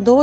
2